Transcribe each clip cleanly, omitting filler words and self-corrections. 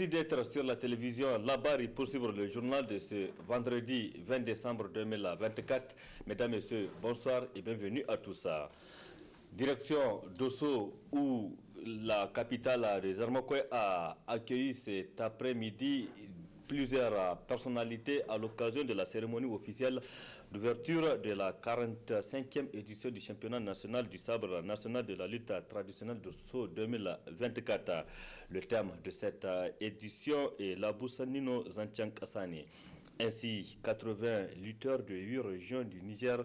Merci d'être sur la télévision Labari pour suivre le journal de ce vendredi 20 décembre 2024. Mesdames et messieurs, bonsoir et bienvenue à tous. Direction Dosso où la capitale des Armakoy a accueilli cet après-midi plusieurs personnalités à l'occasion de la cérémonie officielle d'ouverture de la 45e édition du championnat national du sabre national de la lutte traditionnelle de Dosso 2024. Le thème de cette édition est l'Abousanino Zantian-Kassani. Ainsi, 80 lutteurs de 8 régions du Niger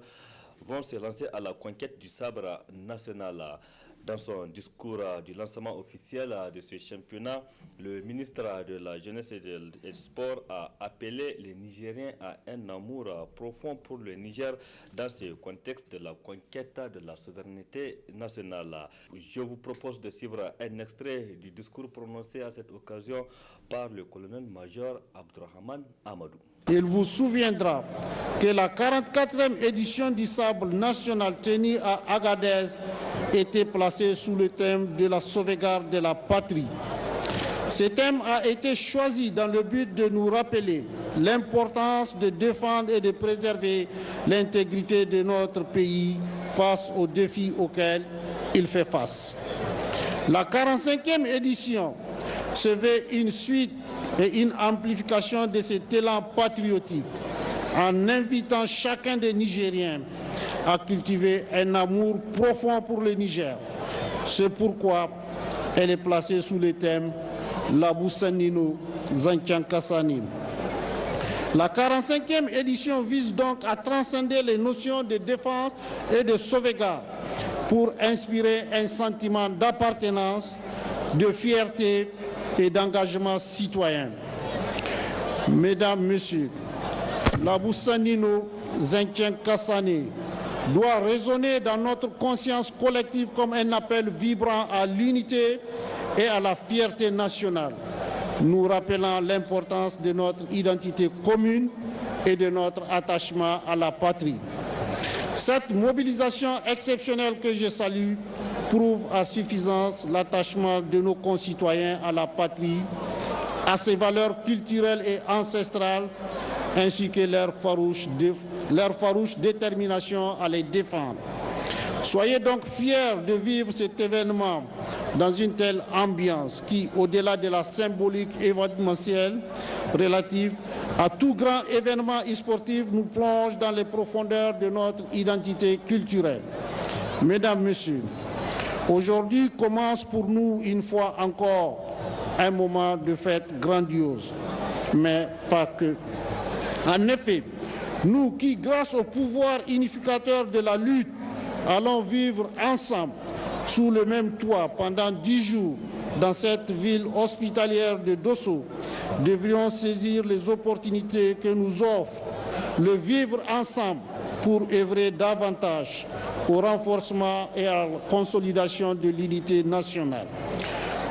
vont se lancer à la conquête du sabre national. Dans son discours du lancement officiel de ce championnat, le ministre de la Jeunesse et des Sports a appelé les Nigériens à un amour profond pour le Niger dans ce contexte de la conquête de la souveraineté nationale. Je vous propose de suivre un extrait du discours prononcé à cette occasion par le colonel-major Abdurrahman Amadou. Il vous souviendra que la 44e édition du sabre national tenue à Agadez était placée sous le thème de la sauvegarde de la patrie. Ce thème a été choisi dans le but de nous rappeler l'importance de défendre et de préserver l'intégrité de notre pays face aux défis auxquels il fait face. La 45e édition se veut une suite et une amplification de cet élan patriotique en invitant chacun des Nigériens à cultiver un amour profond pour le Niger. C'est pourquoi elle est placée sous le thème L'Abousanino Zantian-Kassani. La 45e édition vise donc à transcender les notions de défense et de sauvegarde pour inspirer un sentiment d'appartenance, de fierté et d'engagement citoyen. Mesdames, Messieurs, l'Abousanino Zantian-Kassani doit résonner dans notre conscience collective comme un appel vibrant à l'unité et à la fierté nationale, nous rappelant l'importance de notre identité commune et de notre attachement à la patrie. Cette mobilisation exceptionnelle que je salue prouve à suffisance l'attachement de nos concitoyens à la patrie, à ses valeurs culturelles et ancestrales, ainsi que leur farouche détermination à les défendre. Soyez donc fiers de vivre cet événement dans une telle ambiance qui, au-delà de la symbolique événementielle relative à tout grand événement sportif, nous plonge dans les profondeurs de notre identité culturelle. Mesdames, Messieurs, aujourd'hui commence pour nous une fois encore un moment de fête grandiose, mais pas que. En effet, nous qui, grâce au pouvoir unificateur de la lutte, allons vivre ensemble sous le même toit pendant 10 jours dans cette ville hospitalière de Dosso, devrions saisir les opportunités que nous offre le vivre ensemble pour œuvrer davantage au renforcement et à la consolidation de l'unité nationale.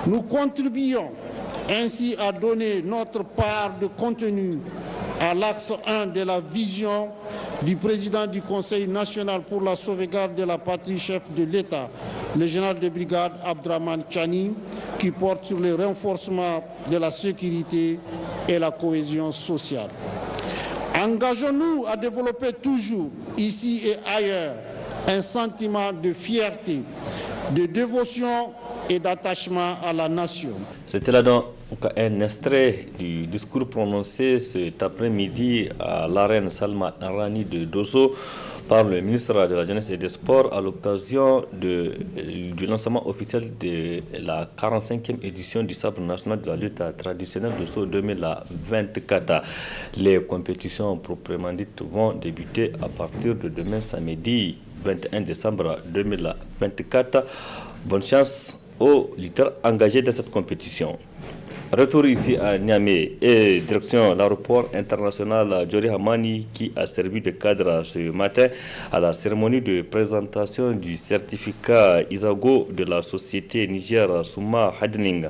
Nous contribuons ainsi à donner notre part de contenu à l'axe 1 de la vision du président du Conseil national pour la sauvegarde de la patrie, chef de l'État, le général de brigade Abdraman Chani, qui porte sur le renforcement de la sécurité et la cohésion sociale. Engageons-nous à développer toujours, ici et ailleurs, un sentiment de fierté, de dévotion et d'attachement à la nation. C'était là donc un extrait du discours prononcé cet après-midi à l'arène Salma Arani de Dosso par le ministre de la Jeunesse et des Sports à l'occasion du lancement officiel de la 45e édition du sabre national de la lutte traditionnelle de Dosso 2024. Les compétitions proprement dites vont débuter à partir de demain samedi 21 décembre 2024. Bonne chance aux lutteurs engagés dans cette compétition. Retour ici à Niamey et direction l'aéroport international Djori Hamani qui a servi de cadre ce matin à la cérémonie de présentation du certificat Isago de la société Niger Souma Hadning.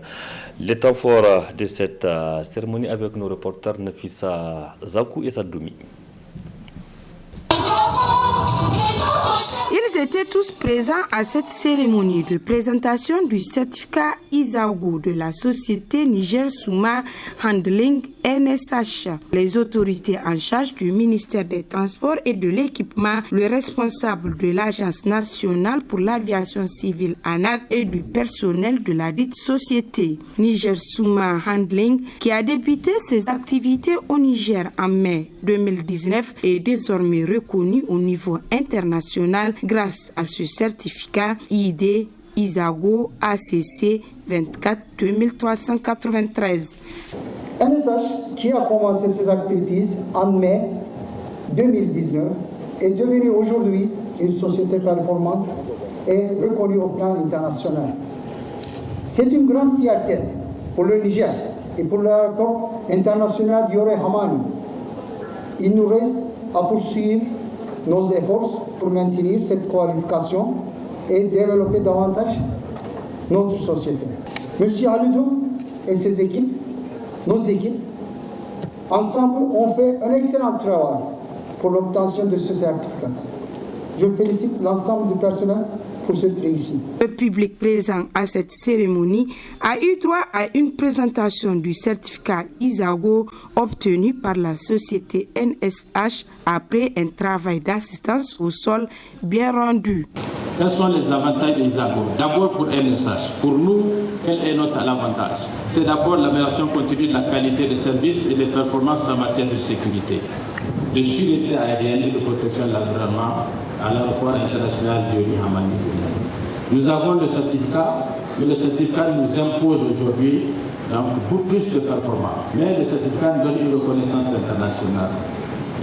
Le temps fort de cette cérémonie avec nos reporters Nafissa Zakou et Sadoumi. Ils Ils étaient tous présents à cette cérémonie de présentation du certificat Isago de la société Niger Souma Handling NSH. Les autorités en charge du ministère des Transports et de l'Équipement, le responsable de l'Agence nationale pour l'aviation civile ANAC et du personnel de la dite société. Niger Souma Handling, qui a débuté ses activités au Niger en mai 2019, est désormais reconnu au niveau international grâce à ce certificat ID Isago ACC 24 2393. NSH, qui a commencé ses activités en mai 2019, est devenu aujourd'hui une société performance et reconnue au plan international. C'est une grande fierté pour le Niger et pour l'aéroport international Dioré Hamani. Il nous reste à poursuivre nos efforts pour maintenir cette qualification et développer davantage notre société. Monsieur Halidou et ses équipes, nos équipes, ensemble, ont fait un excellent travail pour l'obtention de ce certificat. Je félicite l'ensemble du personnel pour cette réussite. Le public présent à cette cérémonie a eu droit à une présentation du certificat Isago obtenu par la société NSH après un travail d'assistance au sol bien rendu. Quels sont les avantages de Isago? D'abord pour NSH. Pour nous, quel est notre avantage? C'est d'abord l'amélioration continue de la qualité des services et des performances en matière de sécurité, de sûreté aérienne et de protection de l'environnement à l'aéroport international de Hamani. Nous avons le certificat, mais le certificat nous impose aujourd'hui pour plus de performances. Mais le certificat nous donne une reconnaissance internationale.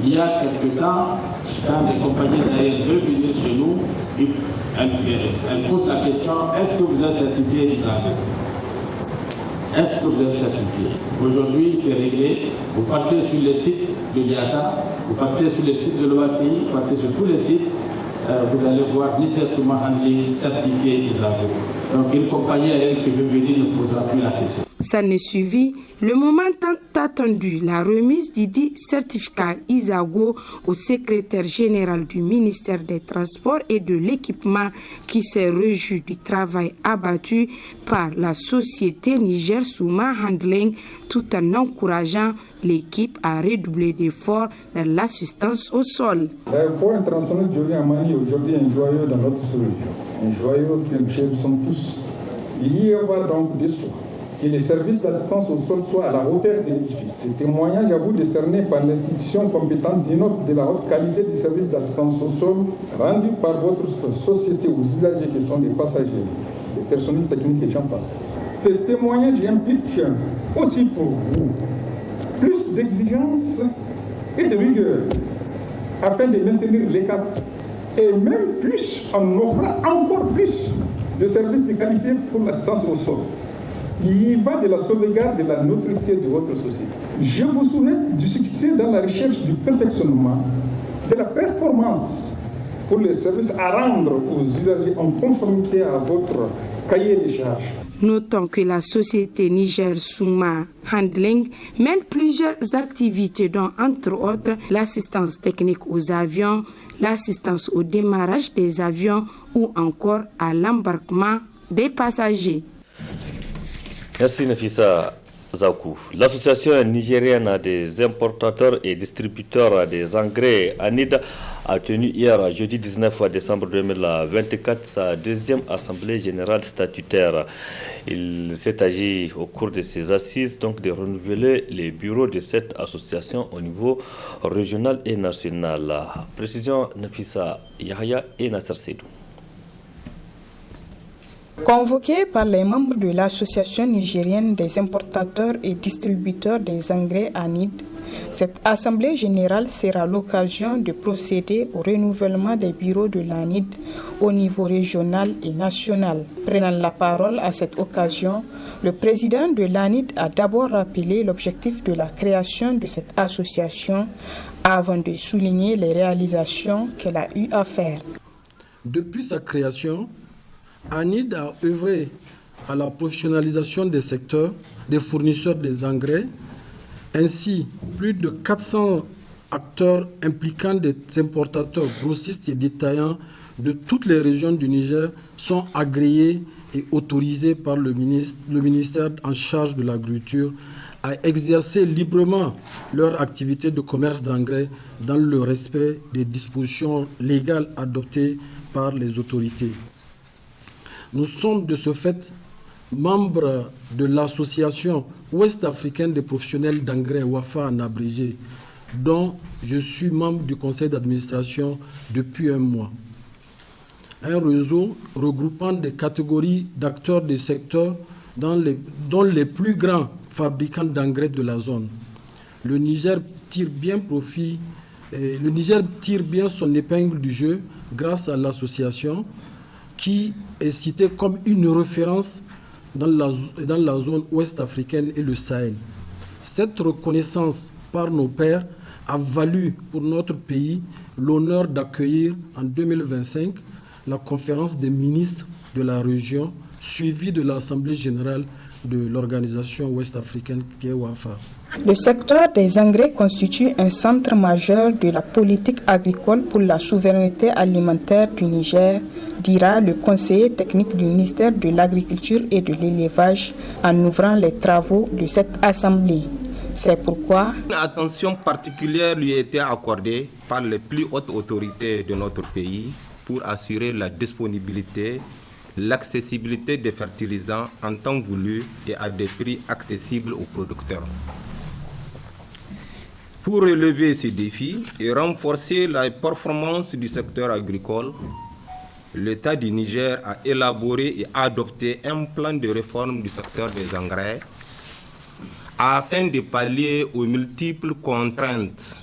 Il y a quelque temps, quand les compagnies aériennes veulent venir chez nous, elles posent la question, est-ce que vous êtes certifié Isago? Est-ce que vous êtes certifié? Aujourd'hui, c'est réglé. Vous partez sur les sites de l'IATA, vous partez sur les sites de l'OACI, vous partez sur tous les sites, vous allez voir Niger Souma Handling certifié Isago. Donc une compagnie aérienne qui veut venir ne posera plus la question. Ça ne suivit le moment tant attendu, la remise du dit certificat Isago au secrétaire général du ministère des Transports et de l'Équipement qui s'est réjoui du travail abattu par la société Niger Souma Handling tout en encourageant l'équipe à redoubler d'efforts dans l'assistance au sol. L'aéroport international de Dioré Hamani est aujourd'hui un joyau dans notre sous-région, un joyau que nous sommes tous. Il y va donc de soi que les services d'assistance au sol soient à la hauteur de l'édifice. Ce témoignage à vous décerné par l'institution compétente dénote de la haute qualité des services d'assistance au sol rendus par votre société aux usagers qui sont des passagers, des personnels techniques et j'en passe. Ce témoignage implique aussi pour vous plus d'exigence et de rigueur afin de maintenir les caps et même plus en offrant encore plus de services de qualité pour l'assistance au sol. Il y va de la sauvegarde de la neutralité de votre société. Je vous souhaite du succès dans la recherche du perfectionnement, de la performance pour les services à rendre aux usagers en conformité à votre cahier des charges. Notons que la société Niger Souma Handling mène plusieurs activités dont, entre autres, l'assistance technique aux avions, l'assistance au démarrage des avions ou encore à l'embarquement des passagers. Merci Nafissa Zakou. L'association nigérienne des importateurs et distributeurs des engrais ANID a tenu hier, jeudi 19 décembre 2024, sa deuxième assemblée générale statutaire. Il s'est agi au cours de ces assises donc de renouveler les bureaux de cette association au niveau régional et national. Précision Nafissa Yahya et Nasser Seydou. Convoqués par les membres de l'Association nigérienne des importateurs et distributeurs des engrais ANID, cette assemblée générale sera l'occasion de procéder au renouvellement des bureaux de l'ANID au niveau régional et national. Prenant la parole à cette occasion, le président de l'ANID a d'abord rappelé l'objectif de la création de cette association avant de souligner les réalisations qu'elle a eu à faire. Depuis sa création, ANID a œuvré à la professionnalisation des secteurs des fournisseurs des engrais. Ainsi, plus de 400 acteurs impliquant des importateurs, grossistes et détaillants de toutes les régions du Niger sont agréés et autorisés par le ministère en charge de l'agriculture à exercer librement leur activité de commerce d'engrais dans le respect des dispositions légales adoptées par les autorités. Nous sommes de ce fait membres de l'association ouest-africaine des professionnels d'engrais, WAFA en abrégé, dont je suis membre du conseil d'administration depuis un mois. Un réseau regroupant des catégories d'acteurs des secteurs dont les plus grands fabricants d'engrais de la zone. Le Niger tire bien son épingle du jeu grâce à l'association qui est citée comme une référence dans la zone ouest-africaine et le Sahel. Cette reconnaissance par nos pairs a valu pour notre pays l'honneur d'accueillir en 2025 la conférence des ministres de la région suivie de l'Assemblée générale de l'organisation ouest-africaine qui est WAFA. Le secteur des engrais constitue un centre majeur de la politique agricole pour la souveraineté alimentaire du Niger, dira le conseiller technique du ministère de l'Agriculture et de l'Élevage en ouvrant les travaux de cette assemblée. C'est pourquoi une attention particulière lui a été accordée par les plus hautes autorités de notre pays pour assurer la disponibilité, l'accessibilité des fertilisants en temps voulu et à des prix accessibles aux producteurs. Pour relever ces défis et renforcer la performance du secteur agricole, l'État du Niger a élaboré et adopté un plan de réforme du secteur des engrais afin de pallier aux multiples contraintes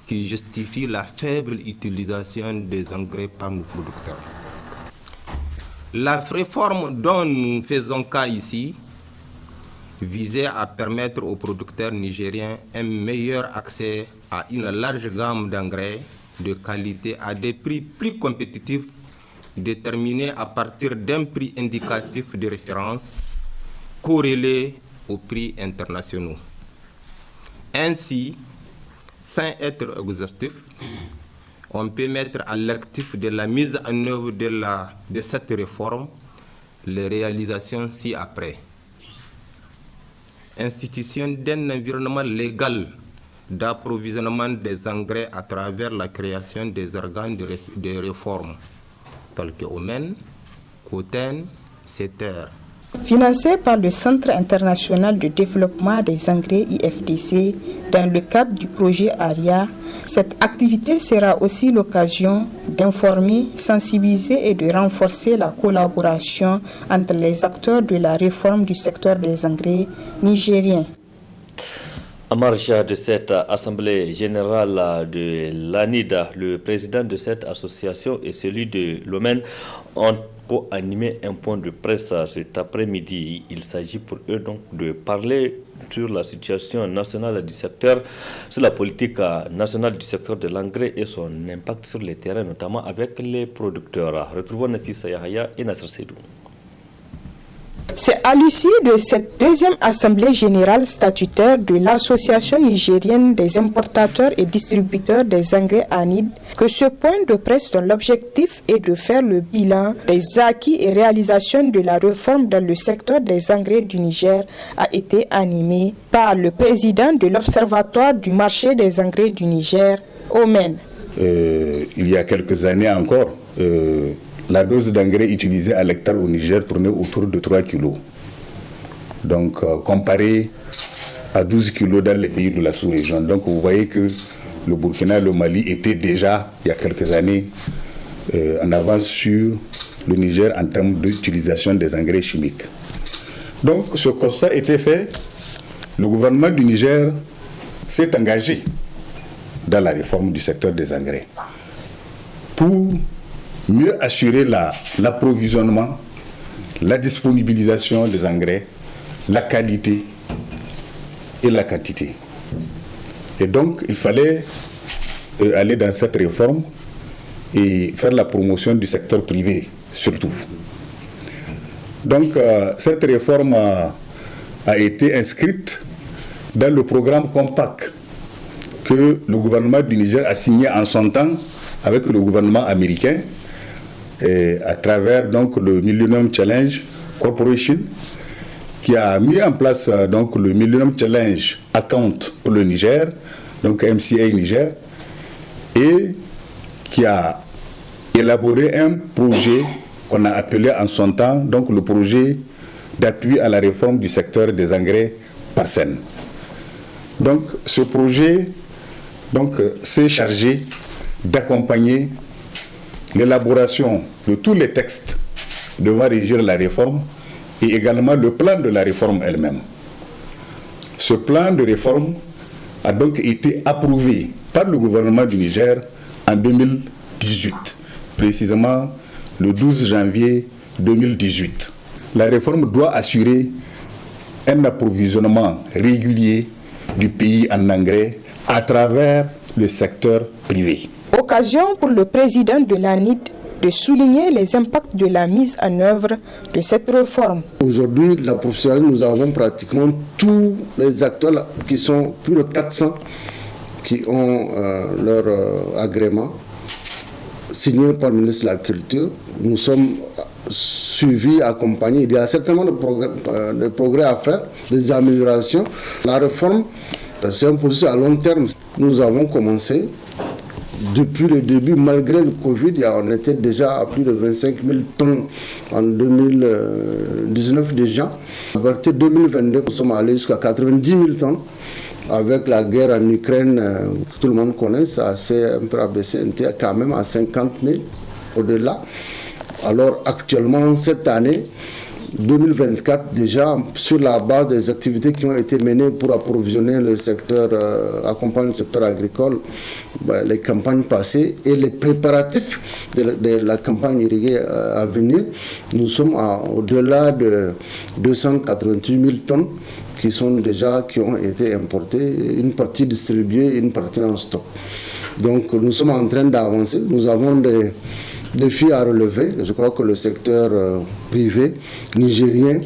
qui justifient la faible utilisation des engrais par nos producteurs. La réforme dont nous faisons cas ici visait à permettre aux producteurs nigériens un meilleur accès à une large gamme d'engrais de qualité à des prix plus compétitifs déterminés à partir d'un prix indicatif de référence corrélé aux prix internationaux. Ainsi, sans être exhaustif, on peut mettre à l'actif de la mise en œuvre de cette réforme les réalisations ci-après. Institution d'un environnement légal d'approvisionnement des engrais à travers la création des organes de réforme, tels que OMEN, COTEN, CETER. Financé par le Centre international de développement des engrais IFDC dans le cadre du projet ARIA, cette activité sera aussi l'occasion d'informer, sensibiliser et de renforcer la collaboration entre les acteurs de la réforme du secteur des engrais nigériens. En marge de cette assemblée générale de l'ANIDA, le président de cette association et celui de l'OMEN ont co-animé un point de presse cet après-midi. Il s'agit pour eux donc de parler sur la situation nationale du secteur, sur la politique nationale du secteur de l'engrais et son impact sur les terrains, notamment avec les producteurs. Retrouvons Nafisa Yahaya et Nasser Seydou. C'est à l'issue de cette deuxième assemblée générale statutaire de l'Association nigérienne des importateurs et distributeurs des engrais ANID que ce point de presse dont l'objectif est de faire le bilan des acquis et réalisations de la réforme dans le secteur des engrais du Niger a été animé par le président de l'Observatoire du marché des engrais du Niger, OMEN. Il y a quelques années encore, la dose d'engrais utilisée à l'hectare au Niger tournait autour de 3 kg. Donc, comparé à 12 kg dans les pays de la sous-région. Donc, vous voyez que le Burkina et le Mali étaient déjà, il y a quelques années, en avance sur le Niger en termes d'utilisation des engrais chimiques. Donc, ce constat était fait. Le gouvernement du Niger s'est engagé dans la réforme du secteur des engrais pour mieux assurer l'approvisionnement, la disponibilisation des engrais, la qualité et la quantité. Et donc, il fallait aller dans cette réforme et faire la promotion du secteur privé, surtout. Donc, cette réforme a été inscrite dans le programme Compact que le gouvernement du Niger a signé en son temps avec le gouvernement américain à travers donc le Millennium Challenge Corporation, qui a mis en place donc le Millennium Challenge Account pour le Niger, donc MCA Niger, et qui a élaboré un projet qu'on a appelé en son temps donc le projet d'appui à la réforme du secteur des engrais Parsem. Donc ce projet s'est chargé d'accompagner l'élaboration de tous les textes devant régir la réforme et également le plan de la réforme elle-même. Ce plan de réforme a donc été approuvé par le gouvernement du Niger en 2018, précisément le 12 janvier 2018. La réforme doit assurer un approvisionnement régulier du pays en engrais à travers le secteur privé. Occasion pour le président de l'ANID de souligner les impacts de la mise en œuvre de cette réforme. Aujourd'hui, la professionnelle, nous avons pratiquement tous les acteurs qui sont plus de 400 qui ont leur agrément signé par le ministre de la Culture. Nous sommes suivis, accompagnés. Il y a certainement de progrès à faire, des améliorations. La réforme, c'est un processus à long terme. Nous avons commencé depuis le début, malgré le Covid, on était déjà à plus de 25 000 tonnes en 2019 déjà. À partir de 2022, nous sommes allés jusqu'à 90 000 tonnes. Avec la guerre en Ukraine, tout le monde connaît, ça s'est un peu abaissé, on était quand même à 50 000 au-delà. Alors actuellement, cette année, 2024, déjà, sur la base des activités qui ont été menées pour approvisionner le secteur, accompagner le secteur agricole, les campagnes passées et les préparatifs de la campagne irriguée à venir, nous sommes au-delà de 288 000 tonnes qui ont été importées, une partie distribuée, une partie en stock. Donc nous sommes en train d'avancer, nous avons des défis à relever. Je crois que le secteur privé nigérien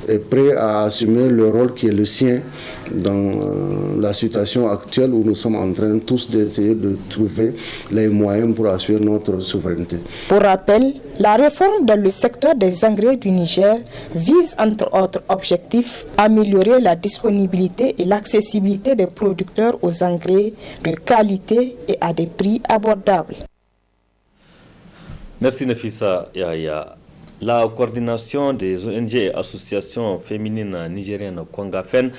est prêt à assumer le rôle qui est le sien dans la situation actuelle où nous sommes en train tous d'essayer de trouver les moyens pour assurer notre souveraineté. Pour rappel, la réforme dans le secteur des engrais du Niger vise entre autres objectifs à améliorer la disponibilité et l'accessibilité des producteurs aux engrais de qualité et à des prix abordables. Merci Nafissa Yahya. La coordination des ONG et associations féminines nigériennes Kongafen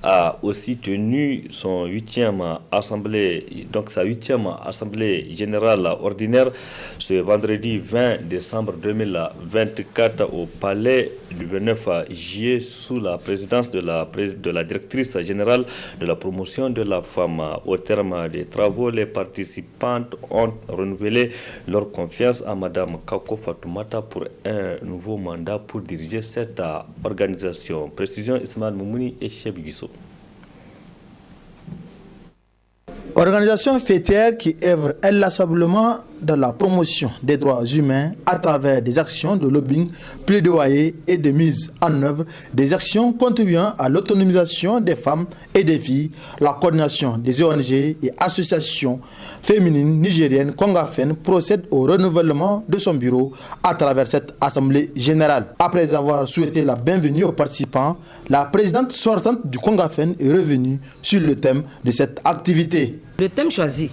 a aussi tenu son 8e assemblée, donc sa 8e assemblée générale ordinaire ce vendredi 20 décembre 2024 au palais du 29 juillet sous la présidence de la directrice générale de la promotion de la femme. Au terme des travaux, les participantes ont renouvelé leur confiance à Madame Kako Fatoumata pour un nouveau mandat pour diriger cette organisation. Précision Ismaël Moumouni et Cheb Guisso. Organisation fêtière qui œuvre inlassablement dans la promotion des droits humains à travers des actions de lobbying, plaidoyer et de mise en œuvre des actions contribuant à l'autonomisation des femmes et des filles, la coordination des ONG et associations féminines nigériennes Kongafen procède au renouvellement de son bureau à travers cette assemblée générale. Après avoir souhaité la bienvenue aux participants, la présidente sortante du Kongafen est revenue sur le thème de cette activité. Le thème choisi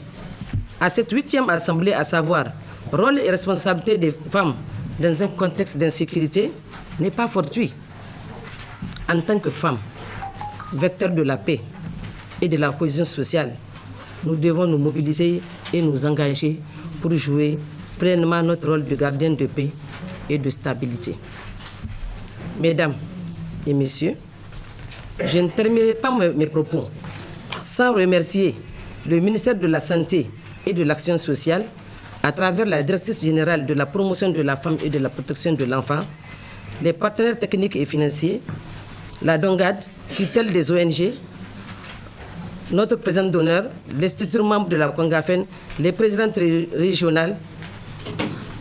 à cette 8e assemblée, à savoir rôle et responsabilité des femmes dans un contexte d'insécurité, n'est pas fortuit. En tant que femmes, vecteurs de la paix et de la cohésion sociale, nous devons nous mobiliser et nous engager pour jouer pleinement notre rôle de gardien de paix et de stabilité. Mesdames et messieurs, je ne terminerai pas mes propos sans remercier le ministère de la Santé et de l'Action sociale, à travers la directrice générale de la promotion de la femme et de la protection de l'enfant, les partenaires techniques et financiers, la DONGAD, tutelle des ONG, notre présidente d'honneur, les structures membres de la Kongafen, les présidentes régionales,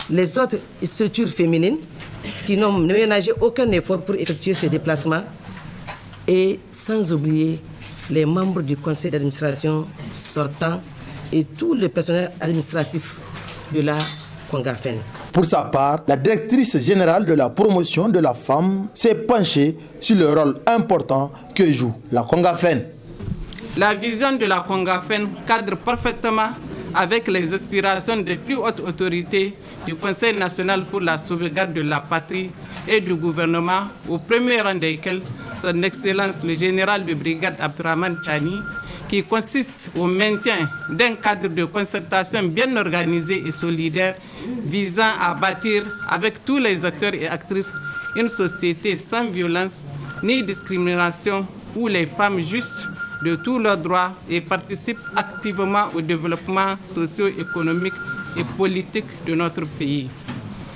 les autres structures féminines qui n'ont ménagé aucun effort pour effectuer ces déplacements, et sans oublier les membres du conseil d'administration sortant et tout le personnel administratif de la Kongafen. Pour sa part, la directrice générale de la promotion de la femme s'est penchée sur le rôle important que joue la Kongafen. La vision de la Kongafen cadre parfaitement avec les aspirations des plus hautes autorités du Conseil national pour la sauvegarde de la patrie et du gouvernement, au premier rang desquels son Excellence le général de brigade Abdourahmane Tchani, qui consiste au maintien d'un cadre de concertation bien organisé et solidaire visant à bâtir avec tous les acteurs et actrices une société sans violence ni discrimination où les femmes jouissent de tous leurs droits et participent activement au développement socio-économique et politique de notre pays.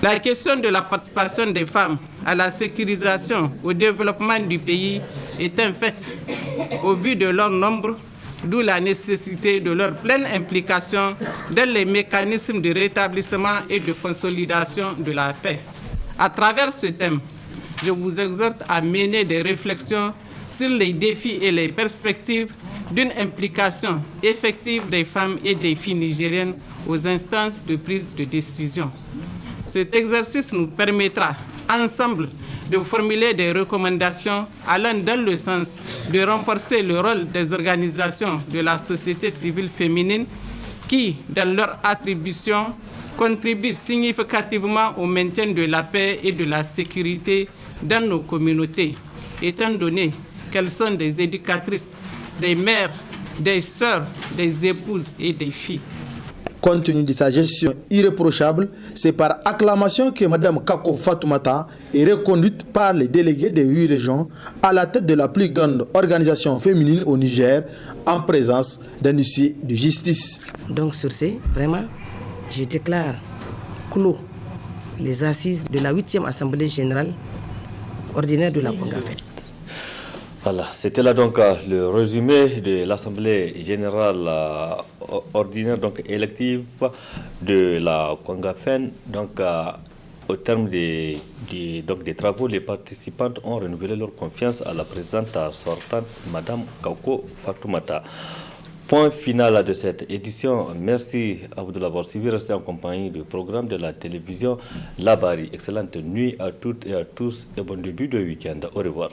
La question de la participation des femmes à la sécurisation, au développement du pays est un fait au vu de leur nombre, d'où la nécessité de leur pleine implication dans les mécanismes de rétablissement et de consolidation de la paix. À travers ce thème, je vous exhorte à mener des réflexions sur les défis et les perspectives d'une implication effective des femmes et des filles nigériennes aux instances de prise de décision. Cet exercice nous permettra ensemble de formuler des recommandations allant dans le sens de renforcer le rôle des organisations de la société civile féminine qui, dans leur attribution, contribuent significativement au maintien de la paix et de la sécurité dans nos communautés, étant donné qu'elles sont des éducatrices, des mères, des sœurs, des épouses et des filles. Compte tenu de sa gestion irréprochable, c'est par acclamation que Mme Kako Fatoumata est reconduite par les délégués des 8 régions à la tête de la plus grande organisation féminine au Niger, en présence d'un huissier de justice. Donc sur ce, vraiment, je déclare clos les assises de la 8e Assemblée générale ordinaire de la Kongafen. Voilà, c'était là donc le résumé de l'Assemblée générale ordinaire donc élective de la Kongafen. Donc au terme des travaux, les participantes ont renouvelé leur confiance à la présidente sortante, Mme Kako Fatoumata. Point final de cette édition. Merci à vous de l'avoir suivi. Restez en compagnie du programme de la télévision Labari. Excellente nuit à toutes et à tous et bon début de week-end. Au revoir.